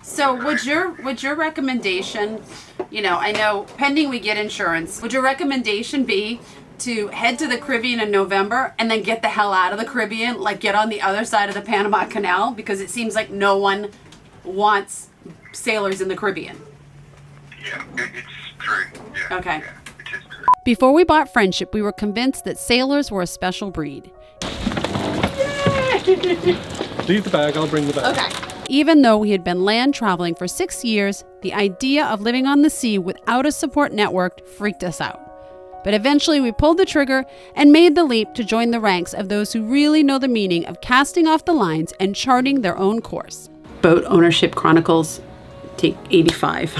So would your recommendation, I know pending we get insurance, would your recommendation be to head to the Caribbean in November and then get the hell out of the Caribbean, like get on the other side of the Panama Canal? Because it seems like no one wants sailors in the Caribbean. Yeah, it's true. Yeah, okay. Yeah, it is true. Before we bought Friendship, we were convinced that sailors were a special breed. Leave the bag, I'll bring the bag. Okay. Even though we had been land traveling for 6 years, the idea of living on the sea without a support network freaked us out. But eventually we pulled the trigger and made the leap to join the ranks of those who really know the meaning of casting off the lines and charting their own course. Boat Ownership Chronicles, take 85.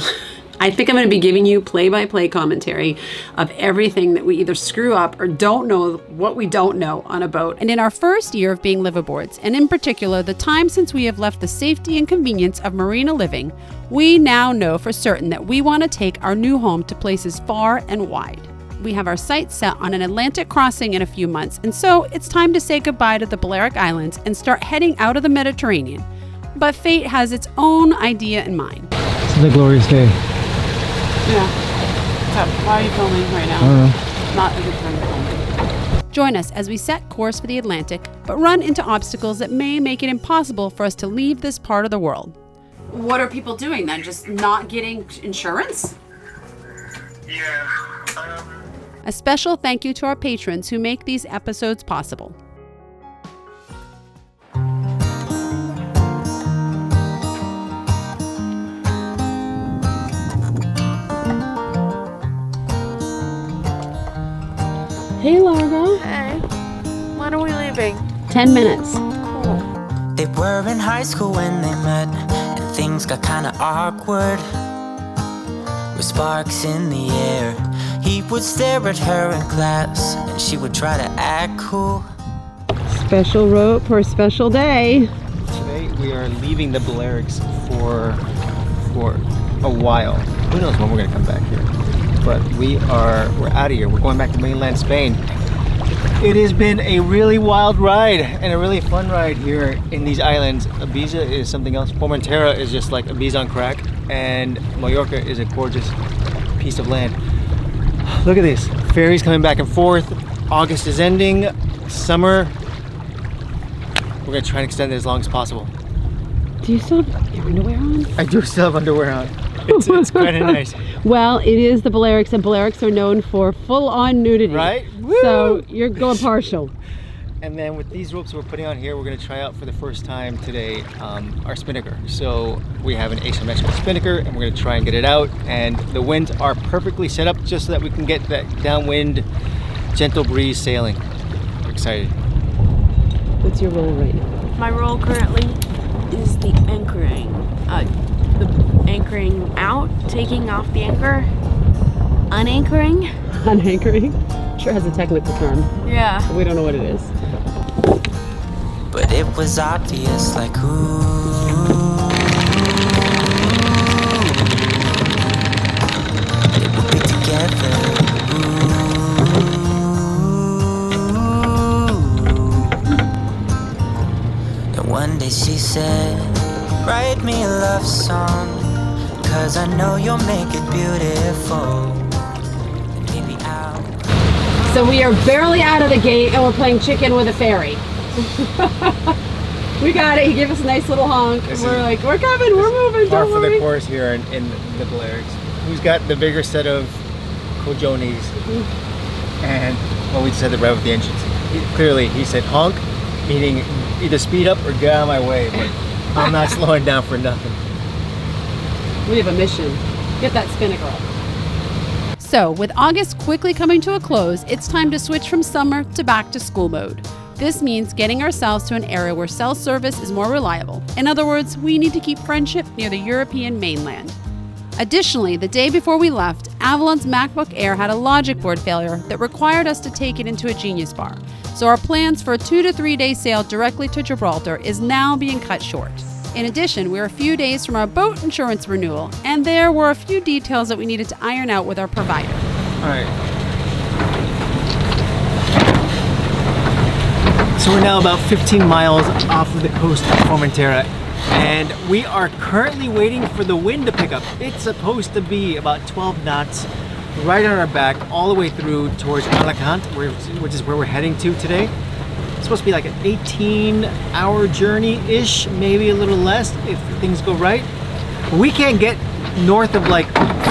I think I'm going to be giving you play-by-play commentary of everything that we either screw up or don't know what we don't know on a boat. And in our first year of being liveaboards, and in particular the time since we have left the safety and convenience of Marina living, we now know for certain that we want to take our new home to places far and wide. We have our sights set on an Atlantic crossing in a few months, and so it's time to say goodbye to the Balearic Islands and start heading out of the Mediterranean. But fate has its own idea in mind. This is a glorious day. Yeah. So, why are you filming right now? I don't know. Not a good time to film. Join us as we set course for the Atlantic, but run into obstacles that may make it impossible for us to leave this part of the world. What are people doing then? Just not getting insurance? Yeah. A special thank you to our patrons who make these episodes possible. Hey, Largo. Hey, when are we leaving? 10 minutes. Cool. They were in high school when they met, and things got kinda awkward. With sparks in the air, he would stare at her in class, and she would try to act cool. Special rope for a special day. Today we are leaving the Balearics for a while. Who knows when we're gonna come back here? But we're out of here. We're going back to mainland Spain. It has been a really wild ride and a really fun ride here in these islands. Ibiza is something else. Formentera is just like Ibiza on crack, and Mallorca is a gorgeous piece of land. Look at this. Ferries coming back and forth. August is ending. Summer. We're gonna try and extend it as long as possible. Do you still have your underwear on? I do still have underwear on. It's kind of nice. Well, it is the Balearics, and Balearics are known for full-on nudity. Right? So you're going partial. And then with these ropes we're putting on here, we're going to try out for the first time today our spinnaker. So we have an asymmetrical spinnaker, and we're going to try and get it out. And the winds are perfectly set up just so that we can get that downwind, gentle breeze sailing. I'm excited. What's your role right now? My role currently is the anchoring. The anchoring out, taking off the anchor, unanchoring. Unanchoring? Sure has a technical term. Yeah. But we don't know what it is. But it was obvious, like, ooh, they would be together. Ooh. And one day she said, write me a love song, 'cause I know you'll make it beautiful. And maybe I'll... So we are barely out of the gate, and we're playing chicken with a fairy. We got it. He gave us a nice little honk. We're like, we're coming, we're moving, Par don't for the worry. course here in the Balearics. Who's got the bigger set of cojones? And well, we just had to rev with the engines. Clearly, he said honk, meaning either speed up or get out of my way. But I'm not slowing down for nothing. We have a mission. Get that spinnaker up. So, with August quickly coming to a close, it's time to switch from summer to back to school mode. This means getting ourselves to an area where cell service is more reliable. In other words, we need to keep Friendship near the European mainland. Additionally, the day before we left, Avalon's MacBook Air had a logic board failure that required us to take it into a Genius Bar. So our plans for a 2 to 3 day sail directly to Gibraltar is now being cut short. In addition, we're a few days from our boat insurance renewal, and there were a few details that we needed to iron out with our provider. All right. So we're now about 15 miles off of the coast of Formentera. And we are currently waiting for the wind to pick up. It's supposed to be about 12 knots right on our back all the way through towards Alicante, which is where we're heading to today. It's supposed to be like an 18-hour journey-ish, maybe a little less if things go right. But we can't get north of like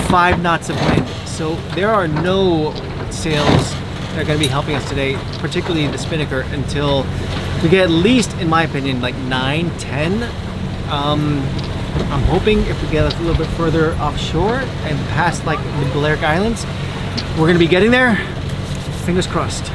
5 knots of wind. So there are no sails that are going to be helping us today, particularly the spinnaker, until we get at least, in my opinion, like 9, 10. I'm hoping if we get a little bit further offshore and past like the Balearic Islands, we're going to be getting there. Fingers crossed.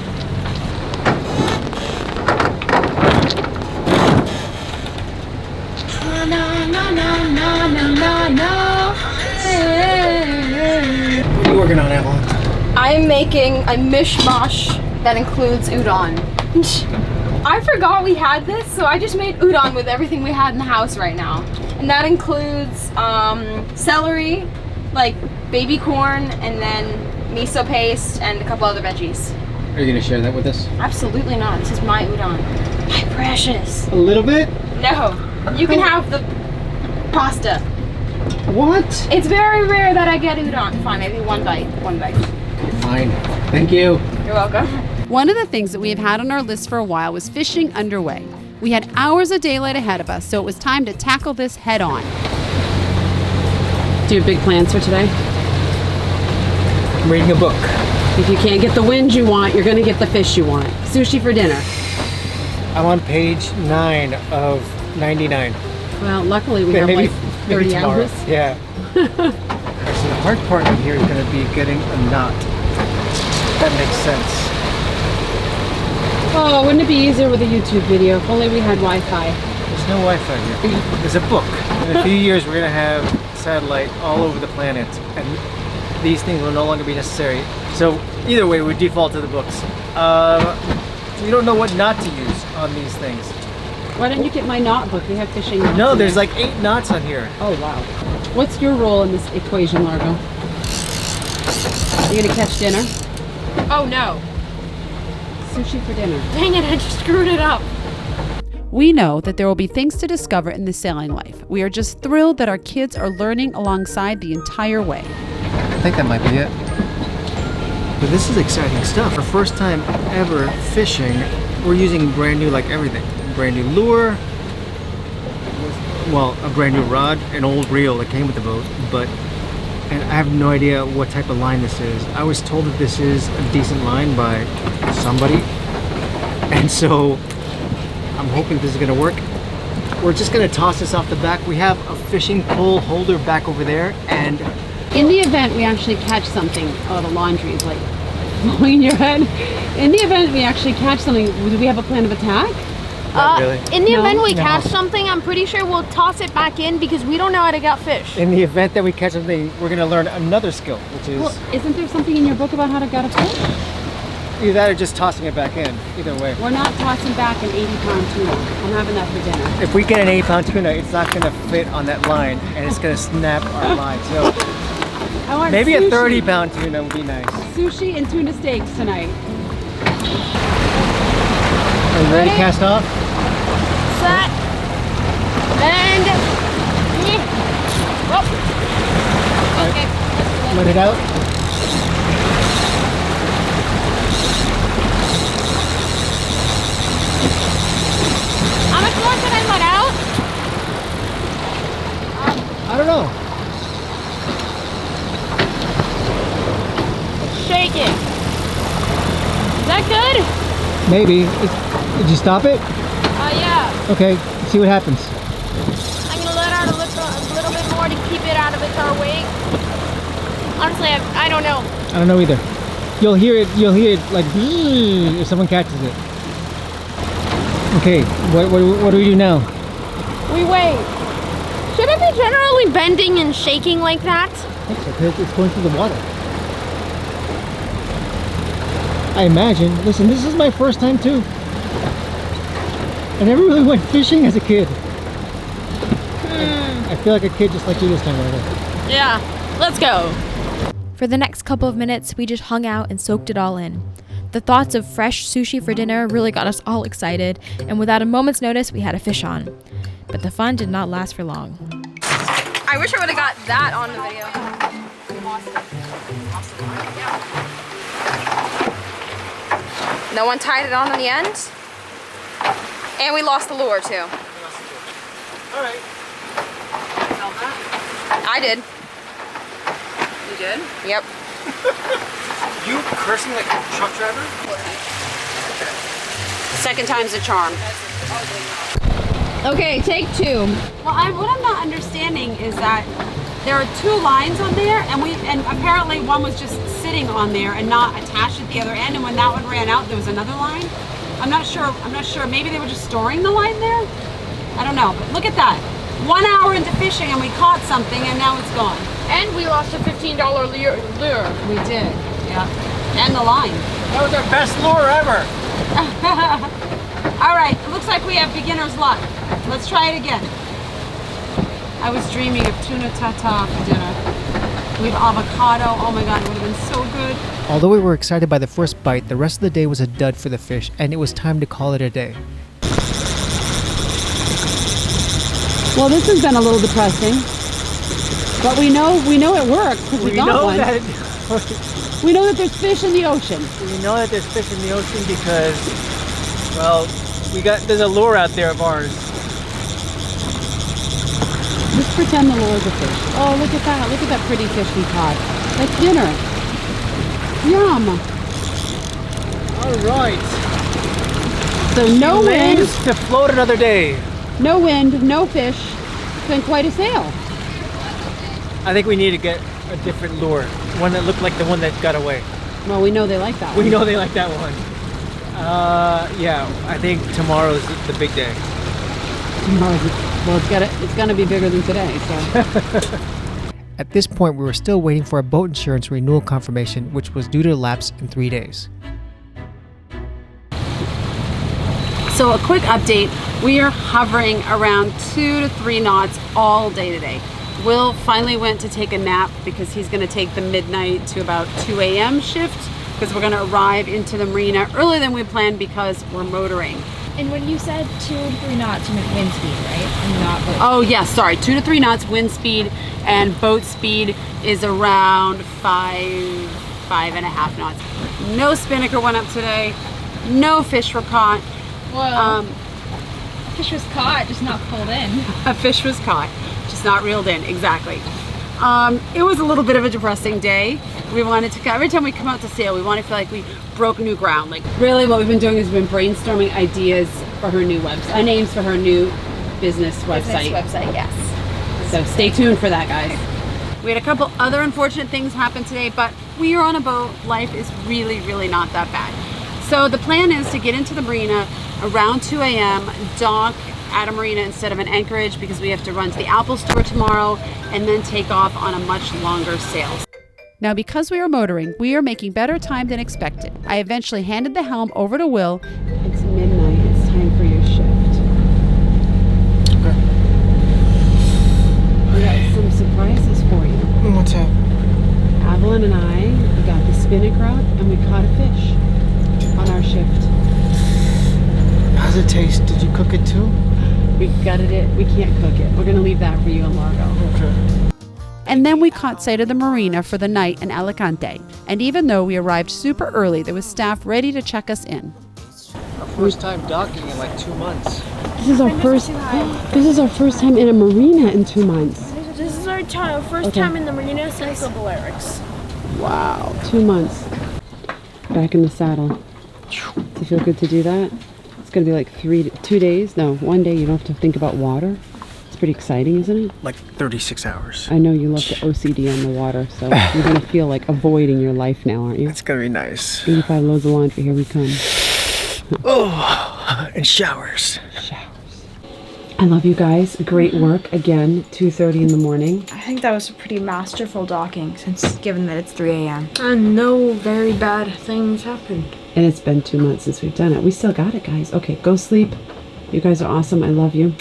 What are you working on, Avalon? I'm making a mishmash that includes udon. I forgot we had this, so I just made udon with everything we had in the house right now. And that includes celery, like baby corn, and then miso paste, and a couple other veggies. Are you going to share that with us? Absolutely not. This is my udon. My precious. A little bit? No. You can have the pasta. What? It's very rare that I get udon. Fine, maybe one bite. One bite. Fine. Thank you. You're welcome. One of the things that we have had on our list for a while was fishing underway. We had hours of daylight ahead of us, so it was time to tackle this head on. Do you have big plans for today? I'm reading a book. If you can't get the wind you want, you're going to get the fish you want. Sushi for dinner. I'm on page 9 of 99. Well, luckily we have maybe, like maybe 30 tomorrow. hours. Yeah. So the hard part in here is going to be getting a knot. That makes sense. Oh, wouldn't it be easier with a YouTube video? If only we had Wi-Fi. There's no Wi-Fi here. There's a book. In a few years, we're going to have satellite all over the planet, and these things will no longer be necessary. So either way, we default to the books. We don't know what knot to use on these things. Why don't you get my knot book? We have fishing knots. No, in there's there. like 8 knots on here. Oh, wow. What's your role in this equation, Largo? You gonna catch dinner? Oh no. Sushi for dinner. Dang it, I just screwed it up. We know that there will be things to discover in the sailing life. We are just thrilled that our kids are learning alongside the entire way. I think that might be it. But this is exciting stuff. Our first time ever fishing, we're using brand new, like everything. Brand new lure, well, a brand new rod, an old reel that came with the boat, and I have no idea what type of line this is. I was told that this is a decent line by somebody, and so I'm hoping this is gonna work. We're just gonna toss this off the back. We have a fishing pole holder back over there, and In the event we actually catch something, oh, the laundry is like blowing in your head. In the event we actually catch something, do we have a plan of attack? not really. In the No? event we No. catch something, I'm pretty sure we'll toss it back in because we don't know how to gut fish. In the event that we catch something, we're gonna learn another skill, which is Well, isn't there something in your book about how to gut a fish? either that or just tossing it back in. Either way. We're not tossing back an 80-pound tuna. I'm having that for dinner. If we get an 8-pound tuna, it's not gonna fit on that line, and it's gonna snap our line. So I want maybe sushi. a 30-pound tuna would be nice. Sushi and tuna steaks tonight. Are you ready to cast off? Set. And. Oh. Okay. Let it out. How much more can I let out? I don't know. Shake it. Is that good? Maybe. Did you stop it? Yeah. Okay, see what happens. I'm gonna let out a little bit more to keep it out of its our weight. Honestly, I don't know. I don't know either. You'll hear it like if someone catches it. Okay, what do we do now? We wait. Should it be generally bending and shaking like that? I think so, because it's going through the water. I imagine. Listen, this is my first time too. I never really went fishing as a kid. I feel like a kid just like you this time, right? Yeah. Let's go. For the next couple of minutes, we just hung out and soaked it all in. The thoughts of fresh sushi for dinner really got us all excited, and without a moment's notice, we had a fish on. But the fun did not last for long. I wish I would have got that on the video. No one tied it on in the end. And we lost the lure too. All right. I did. You did? Yep. You cursing like a truck driver? Second time's a charm. Okay, take 2. Well, what I'm not understanding is that there are 2 lines on there, and apparently one was just sitting on there and not attached at the other end. And when that one ran out, there was another line. I'm not sure. Maybe they were just storing the line there. I don't know. But look at that. 1 hour into fishing, and we caught something, and now it's gone. And we lost a $15 lure. We did. Yeah. And the line. That was our best lure ever. All right. It looks like we have beginner's luck. Let's try it again. I was dreaming of tuna tartare for dinner. We have avocado. Oh my God, it would have been so good. Although we were excited by the first bite, the rest of the day was a dud for the fish, and it was time to call it a day. Well, this has been a little depressing, but we know it works because we got one. We know that there's fish in the ocean. We know that there's fish in the ocean because, well, there's a lure out there of ours. Just pretend the lure's a fish. Oh, look at that. Look at that pretty fish we caught. That's dinner. Yum. All right. So no wind. To float another day. No wind, no fish. It's been quite a sail. I think we need to get a different lure. One that looked like the one that got away. Well, we know they like that one. We know they like that one. Yeah, I think tomorrow's the big day. Well, it's gonna be bigger than today, so. At this point, we were still waiting for a boat insurance renewal confirmation, which was due to lapse in 3 days. So a quick update, we are hovering around 2 to 3 knots all day today. Will finally went to take a nap because he's gonna take the midnight to about 2 a.m. shift because we're gonna arrive into the marina earlier than we planned because we're motoring. And when you said 2 to 3 knots, you meant wind speed, right? And not boat. Oh yes, sorry, 2 to 3 knots wind speed, and boat speed is around 5.5 knots. No spinnaker went up today, no fish were caught. Well, fish was caught, just not pulled in. A fish was caught, just not reeled in, exactly. It was a little bit of a depressing day. We wanted to, every time we come out to sail, we want to feel like we broke new ground. Like really what we've been doing is we've been brainstorming ideas for her new website, names for her new business website. Yes. So stay tuned for that, guys. We had a couple other unfortunate things happen today, but we are on a boat. Life is really, really not that bad. So the plan is to get into the marina around 2 a.m., dock at a marina instead of an anchorage because we have to run to the Apple store tomorrow and then take off on a much longer sail. Now, because we are motoring, we are making better time than expected. I eventually handed the helm over to Will. It's midnight. It's time for your shift. Okay. We got some surprises for you. What's up? Avalon and I, we got the spinnaker up and we caught a fish on our shift. How's it taste? Did you cook it too? We gutted it. We can't cook it. We're going to leave that for you and Largo. Okay. And then we caught sight of the marina for the night in Alicante. And even though we arrived super early, there was staff ready to check us in. Our first time docking in like 2 months. This is our first. This is our first time in a marina in 2 months. This is our first time in the marina since the Balearics. Wow, 2 months. Back in the saddle. Does it feel good to do that? It's gonna be like 2 days. No, 1 day. You don't have to think about water. It's pretty exciting, isn't it? Like 36 hours. I know you love the OCD on the water, so you're gonna feel like avoiding your life now, aren't you? It's gonna be nice. 85 loads of laundry. Here we come. Oh, and showers. I love you guys. Great work again. 2:30 in the morning. I think that was a pretty masterful docking, since given that it's 3 a.m. And no very bad things happened. And it's been 2 months since we've done it. We still got it, guys. Okay, go sleep. You guys are awesome. I love you.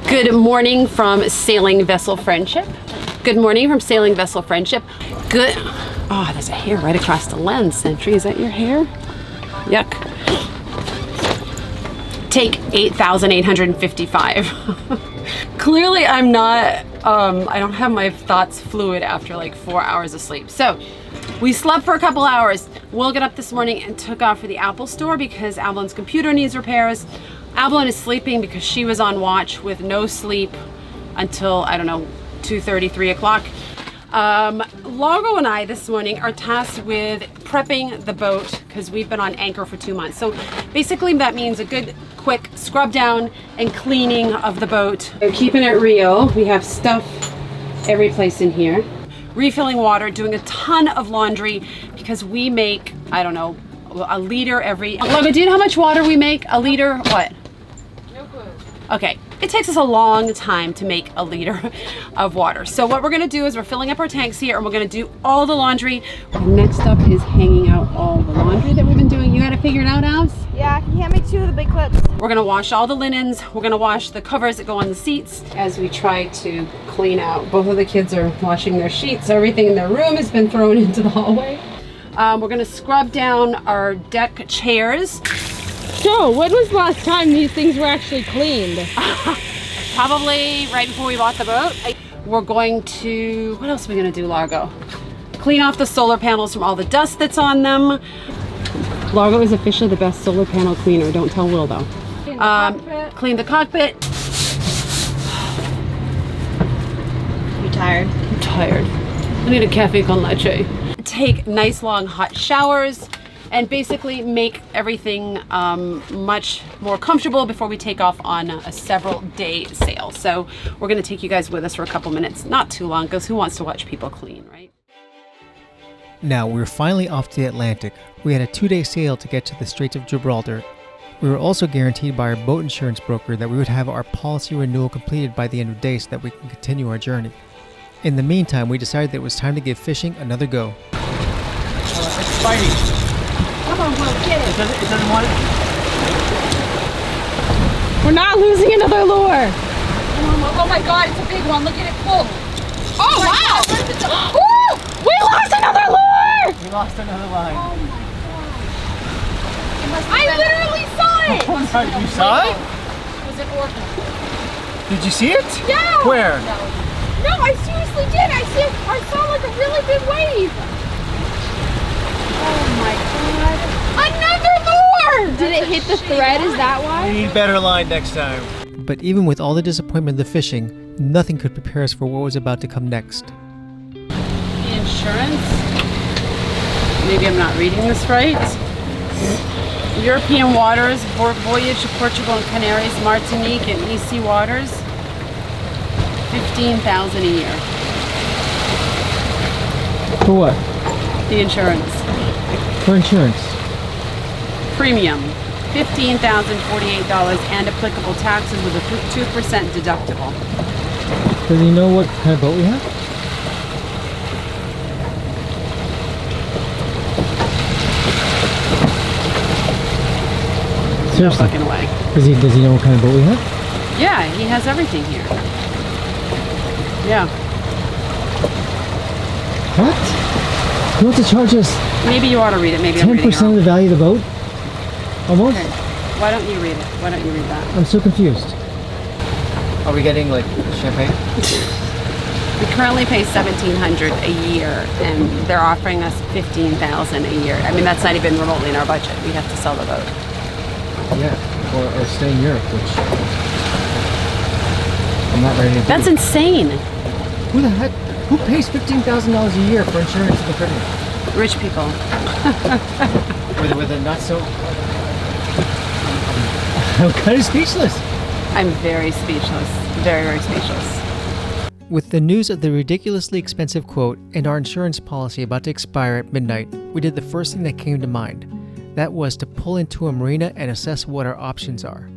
Good morning from Sailing Vessel Friendship. Good morning from Sailing Vessel Friendship. Good. Oh, there's a hair right across the lens. Sentry, is that your hair? Yuck. Take 8,855. Clearly I'm not, I don't have my thoughts fluid after like 4 hours of sleep. So we slept for a couple hours. Will got up this morning and took off for the Apple store because Avalon's computer needs repairs. Avalon is sleeping because she was on watch with no sleep until, I don't know, 2:30, 3 o'clock. Largo and I this morning are tasked with prepping the boat because we've been on anchor for 2 months. So basically that means a good quick scrub down and cleaning of the boat. We're keeping it real. We have stuff every place in here. Refilling water, doing a ton of laundry because we make, I don't know, a liter every... Largo, do you know how much water we make? A liter, what? No clue. Okay, it takes us a long time to make a liter of water. So what we're gonna do is we're filling up our tanks here and we're gonna do all the laundry. Next up is hanging out all the laundry that we've been doing. You gotta figure it out, Alice? Yeah, can you hand me 2 of the big clips? We're gonna wash all the linens. We're gonna wash the covers that go on the seats as we try to clean out. Both of the kids are washing their sheets. Everything in their room has been thrown into the hallway. We're gonna scrub down our deck chairs. So, when was the last time these things were actually cleaned? Probably right before we bought the boat. We're going to, what else are we gonna do, Largo? Clean off the solar panels from all the dust that's on them. Largo is officially the best solar panel cleaner. Don't tell Will though. Clean the cockpit. You tired? I'm tired. I need a cafe con leche. Take nice long hot showers and basically make everything much more comfortable before we take off on a several day sail. So we're gonna take you guys with us for a couple minutes, not too long, because who wants to watch people clean, right? Now, we're finally off to the Atlantic. We had a 2-day sail to get to the Straits of Gibraltar. We were also guaranteed by our boat insurance broker that we would have our policy renewal completed by the end of the day so that we can continue our journey. In the meantime, we decided that it was time to give fishing another go. It's fighting. Come on, Will, get it. It doesn't want it? We're not losing another lure. Oh my God, it's a big one. Look at it pull. Oh, wow. Ooh, we lost another lure! We lost another line. Oh my God. I literally saw it! You saw it? It was an orca. Did you see it? Yeah! Where? No, I seriously did. I saw like a really big wave. Oh my God. Another lure! Did it hit the thread? Is that We why? need better line next time. But even with all the disappointment of the fishing, nothing could prepare us for what was about to come next. The insurance? Maybe I'm not reading this right. European waters, voyage to Portugal and Canaries, Martinique, and EC waters. $15,000 a year. For what? The insurance. For insurance. Premium. $15,048 and applicable taxes with a 2% deductible. Does he know what kind of boat we have? Seriously? Fucking away. Does he know what kind of boat we have? Yeah, he has everything here. Yeah. What? He wants to charge us Maybe you ought to read it. Maybe I'm reading it 10% of wrong. the value of the boat? Almost? Okay. Why don't you read it? Why don't you read that? I'm so confused. Are we getting like champagne? We currently pay $1,700 a year, and they're offering us $15,000 a year. I mean, that's not even remotely in our budget. We have to sell the boat. Yeah, or stay in Europe, which I'm not ready to do. That's insane. Who the heck? Who pays $15,000 a year for insurance in the Caribbean? Rich people. with a not so. I'm kind of speechless. I'm very speechless. Very, very speechless. With the news of the ridiculously expensive quote and our insurance policy about to expire at midnight, we did the first thing that came to mind. That was to pull into a marina and assess what our options are.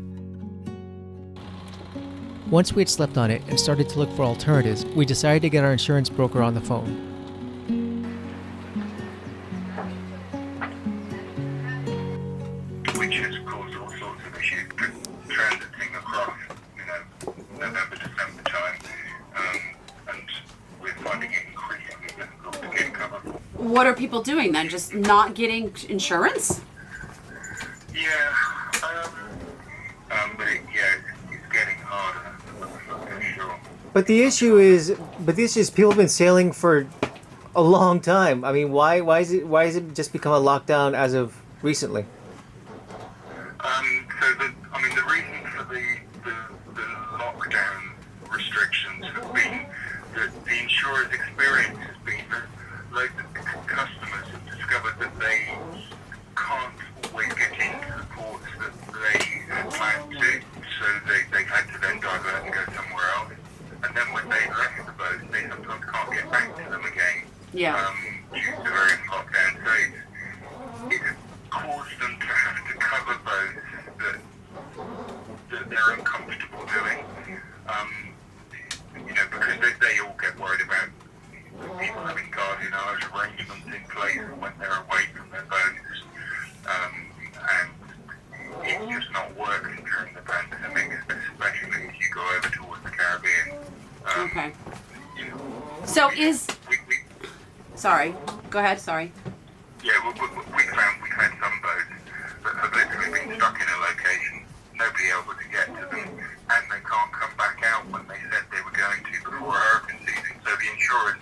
Once we had slept on it and started to look for alternatives, we decided to get our insurance broker on the phone. Which has caused all sorts of issues transiting across, November, December time, and we're finding it increasingly difficult to get cover. what are people doing then? Just not getting insurance? Yeah, but it's getting harder. For sure. But the issue is people have been sailing for a long time. I mean, why is it just become a lockdown as of recently? The reason for the lockdown restrictions have been that the insurer's experience has been that loads of customers have discovered that they can't always get into the ports that they had planned to, so they had to then divert and go somewhere else. And then when they left the boat, they sometimes can't get back to them again. Yeah. Due to various lockdowns. So it's caused them to have to cover boats that they're uncomfortable doing. Because they all get worried about people having guardian arrangements in place when they're away from their boats. And it's just not working during the pandemic, especially if you go over towards the Caribbean. Okay. So sorry, go ahead, sorry. Yeah, we found some boats that have literally been stuck in a location, nobody able to get to them, and they can't come back out when they said they were going to before hurricane season. So the insurers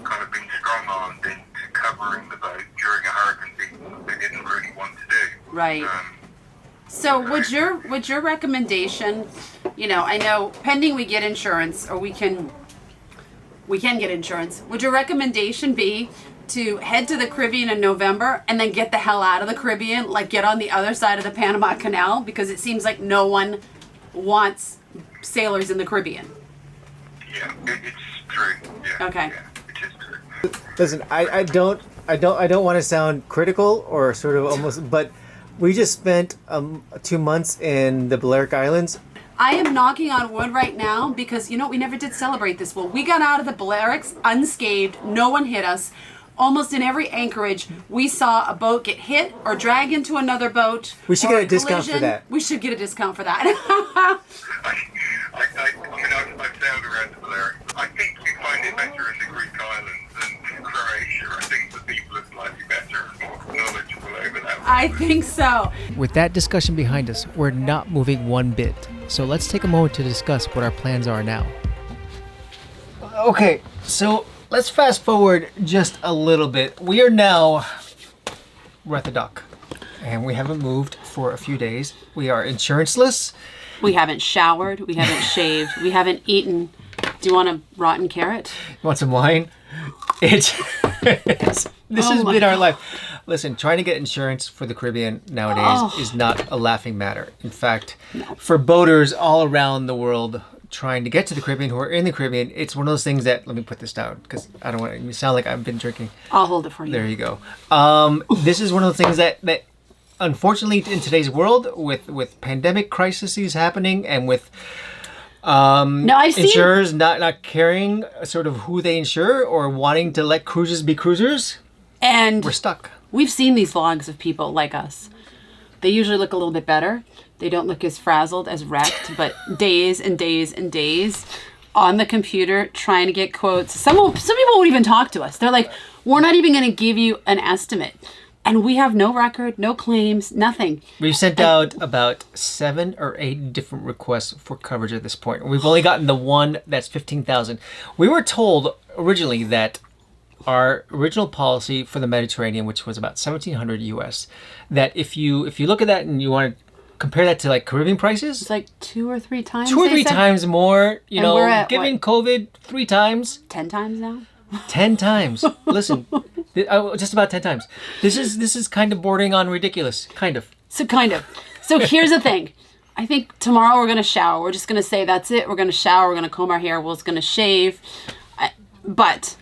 kind of been strong-armed into covering the boat during a hurricane season that they didn't really want to do. Right. So would your recommendation, I know pending we get insurance, or we can get insurance, would your recommendation be to head to the Caribbean in November and then get the hell out of the Caribbean, like get on the other side of the Panama Canal? Because it seems like no one wants sailors in the Caribbean. Yeah, it's true. Yeah. Okay. Yeah, it is true. Listen, I don't want to sound critical or sort of almost, but we just spent 2 months in the Balearic Islands. I am knocking on wood right now because, we never did celebrate this. Well, we got out of the Balearics unscathed. No one hit us. Almost in every anchorage, we saw a boat get hit or drag into another boat. We should get a discount for that. We should get a discount for that. I've sailed around the Balearics. I think you find it better in the Greek islands than Croatia. I think the people are slightly better and more knowledgeable over that. I think so. With that discussion behind us, we're not moving one bit. So let's take a moment to discuss what our plans are now. Okay, so let's fast forward just a little bit. We're at the dock, and we haven't moved for a few days. We are insuranceless. We haven't showered. We haven't shaved. We haven't eaten. Do you want a rotten carrot? You want some wine? This has been our life. Listen, trying to get insurance for the Caribbean nowadays is not a laughing matter. In fact, for boaters all around the world trying to get to the Caribbean, who are in the Caribbean, it's one of those things that, let me put this down because I don't want it to sound like I've been drinking. I'll hold it for you. There you go. This is one of the things that unfortunately in today's world with pandemic crises happening and with insurers not caring sort of who they insure or wanting to let cruises be cruisers, and we're stuck. We've seen these vlogs of people like us. They usually look a little bit better. They don't look as frazzled, as wrecked, but days and days and days on the computer trying to get quotes. Some people won't even talk to us. They're like, we're not even going to give you an estimate. And we have no record, no claims, nothing. We've sent out about 7 or 8 different requests for coverage at this point. We've only gotten the one that's $15,000. We were told originally that our original policy for the Mediterranean, which was about $1,700 US, that if you look at that and you want to compare that to like Caribbean prices, it's like 2 or 3 times. 2 or 3 times more. We're at, given COVID 3 times. 10 times now. 10 times. Listen, just about 10 times. This is kind of bordering on ridiculous. Kind of. So here's the thing. I think tomorrow we're gonna shower. We're just gonna say that's it. We're gonna shower. We're gonna comb our hair. We're just gonna shave. But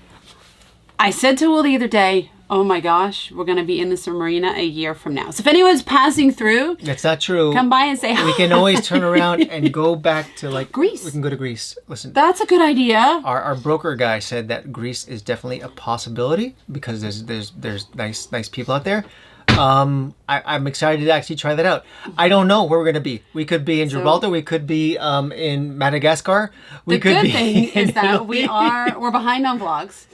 I said to Will the other day, oh my gosh, we're going to be in this Marina a year from now. So if anyone's passing through... That's not true. Come by and say hi. We can always turn around and go back to like... Greece. We can go to Greece. Listen. That's a good idea. Our broker guy said that Greece is definitely a possibility because there's nice people out there. I'm excited to actually try that out. I don't know where we're going to be. We could be in Gibraltar. We could be in Madagascar. The good thing is that we're behind on vlogs.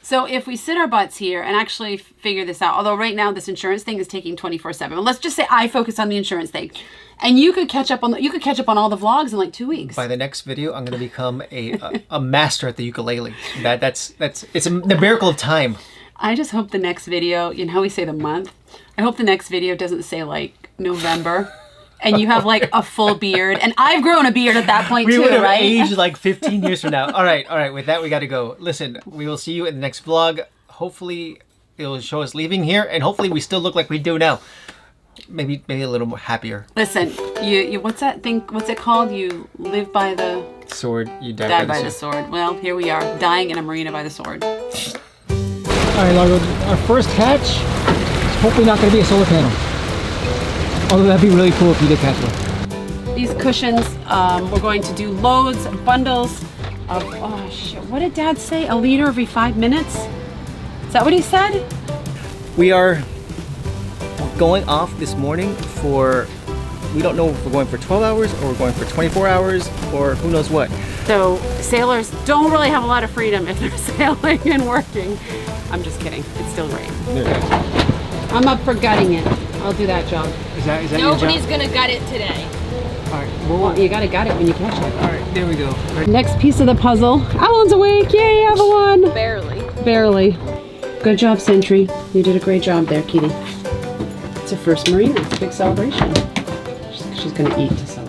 So if we sit our butts here and actually figure this out, although right now this insurance thing is taking 24/7. But let's just say I focus on the insurance thing, and you could catch up on all the vlogs in like 2 weeks. By the next video, I'm gonna become a master at the ukulele. It's the miracle of time. I just hope the next video, you know how we say the month? I hope the next video doesn't say like November. And you have like a full beard, and I've grown a beard at that point too, We would have right? aged like 15 years from now. All right. With that, we got to go. Listen, we will see you in the next vlog. Hopefully, it'll show us leaving here, and hopefully, we still look like we do now. Maybe a little more happier. Listen, you what's that thing? What's it called? You live by the Sword. You die by the sword. Well, here we are, dying in a marina by the sword. All right, Largo. Our first catch is hopefully not going to be a solar panel. Although that'd be really cool if you did catch one. These cushions, we're going to do loads, bundles of, oh shit, what did Dad say? A liter every 5 minutes? Is that what he said? We are going off this morning for, we don't know if we're going for 12 hours or we're going for 24 hours or who knows what. So sailors don't really have a lot of freedom if they're sailing and working. I'm just kidding, it's still great. I'm up for gutting it. I'll do that job. Is that Nobody's gonna gut it today. All right. Well, you gotta gut it when you catch it. All right, there we go. Right. Next piece of the puzzle. Avalon's awake. Yay, Avalon. Barely. Good job, Sentry. You did a great job there, Kitty. It's her first Marina. It's a big celebration. She's gonna eat to celebrate.